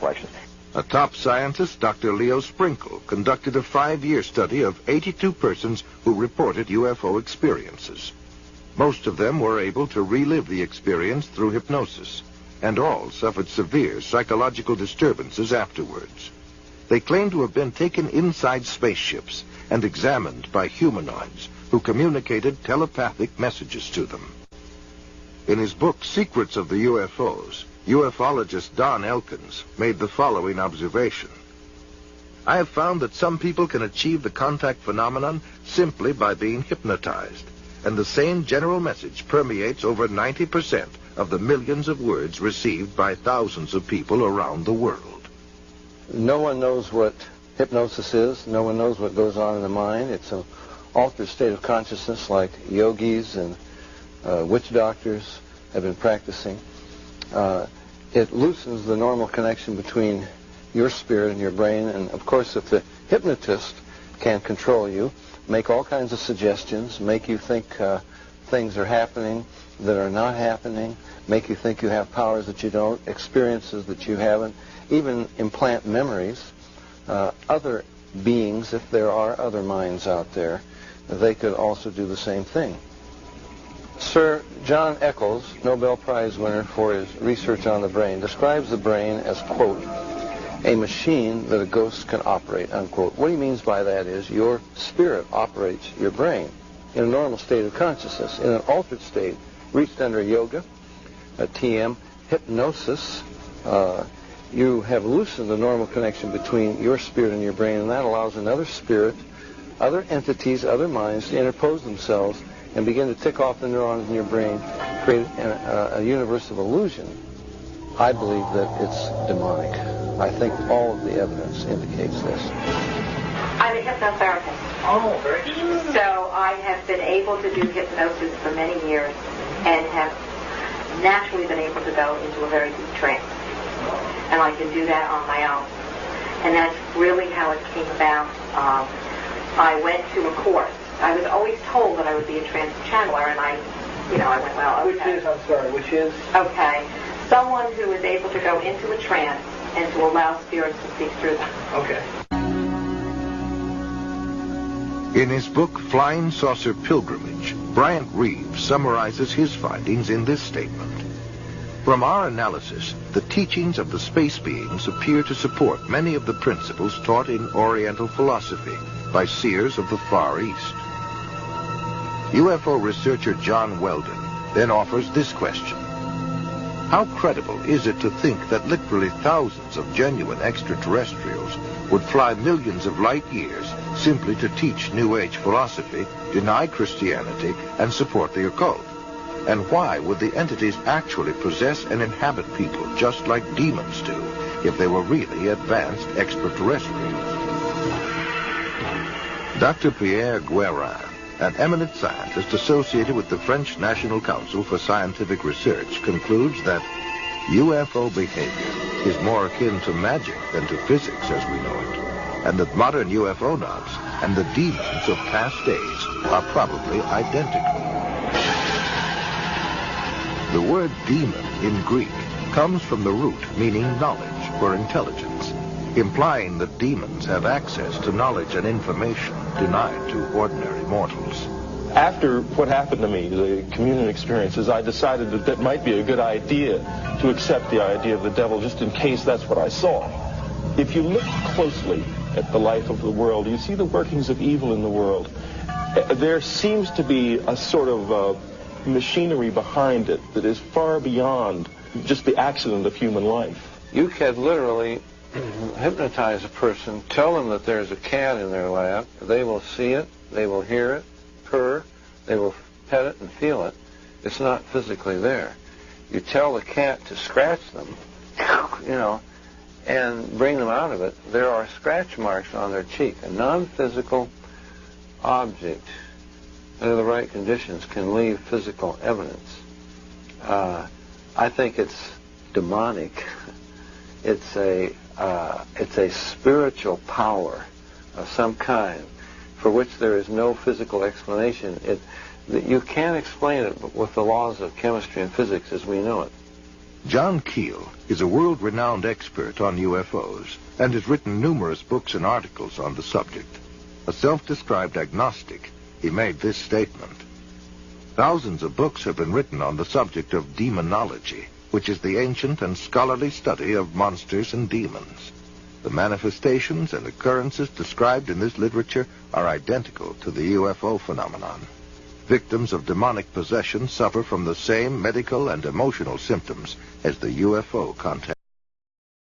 collections. A top scientist, Dr. Leo Sprinkle, conducted a 5-year study of 82 persons who reported UFO experiences. Most of them were able to relive the experience through hypnosis, and all suffered severe psychological disturbances afterwards. They claimed to have been taken inside spaceships and examined by humanoids who communicated telepathic messages to them. In his book, Secrets of the UFOs, ufologist Don Elkins made the following observation. I have found that some people can achieve the contact phenomenon simply by being hypnotized, and the same general message permeates over 90% of the millions of words received by thousands of people around the world. No one knows what hypnosis is. No one knows what goes on in the mind. It's an altered state of consciousness like yogis and witch doctors have been practicing. It loosens the normal connection between your spirit and your brain, and of course if the hypnotist can control you, make all kinds of suggestions, make you think things are happening that are not happening, make you think you have powers that you don't, experiences that you haven't, even implant memories. Other beings, if there are other minds out there, they could also do the same thing. Sir John Eccles, Nobel Prize winner for his research on the brain, describes the brain as, quote, a machine that a ghost can operate, unquote. What he means by that is your spirit operates your brain in a normal state of consciousness. In an altered state, reached under yoga, a TM, hypnosis, you have loosened the normal connection between your spirit and your brain, and that allows another spirit, other entities, other minds to interpose themselves and begin to tick off the neurons in your brain, create a universe of illusion. I believe that it's demonic. I think all of the evidence indicates this. I'm a hypnotherapist. Oh, very good. So I have been able to do hypnosis for many years and have naturally been able to go into a very deep trance. And I can do that on my own. And that's really how it came about. I went to a course. I was always told that I would be a trance channeler, and I went, well, okay. Which is? Okay. Someone who is able to go into a trance and to allow spirits to speak through them. Okay. In his book, Flying Saucer Pilgrimage, Bryant Reeves summarizes his findings in this statement. From our analysis, the teachings of the space beings appear to support many of the principles taught in Oriental philosophy by seers of the Far East. UFO researcher John Weldon then offers this question. How credible is it to think that literally thousands of genuine extraterrestrials would fly millions of light years simply to teach New Age philosophy, deny Christianity, and support the occult? And why would the entities actually possess and inhabit people just like demons do if they were really advanced extraterrestrials? Dr. Pierre Guérin, an eminent scientist associated with the French National Council for Scientific Research, concludes that UFO behavior is more akin to magic than to physics as we know it, and that modern UFOnauts and the demons of past days are probably identical. The word demon in Greek comes from the root meaning knowledge or intelligence, implying that demons have access to knowledge and information denied to ordinary mortals. After what happened to me, the communion experiences, I decided that that might be a good idea to accept the idea of the devil just in case that's what I saw. If you look closely at the life of the world, you see the workings of evil in the world. There seems to be a sort of machinery behind it that is far beyond just the accident of human life. You can literally hypnotize a person, tell them that there's a cat in their lap. They will see it, they will hear it, purr, they will pet it and feel it. It's not physically there. You tell the cat to scratch them, and bring them out of it. There are scratch marks on their cheek. A non-physical object under the right conditions can leave physical evidence. I think it's demonic. It's a spiritual power of some kind for which there is no physical explanation. You can't explain it with the laws of chemistry and physics as we know it. John Keel is a world-renowned expert on UFOs and has written numerous books and articles on the subject. A self-described agnostic, he made this statement: "Thousands of books have been written on the subject of demonology, which is the ancient and scholarly study of monsters and demons. The manifestations and occurrences described in this literature are identical to the UFO phenomenon. Victims of demonic possession suffer from the same medical and emotional symptoms as the UFO contact."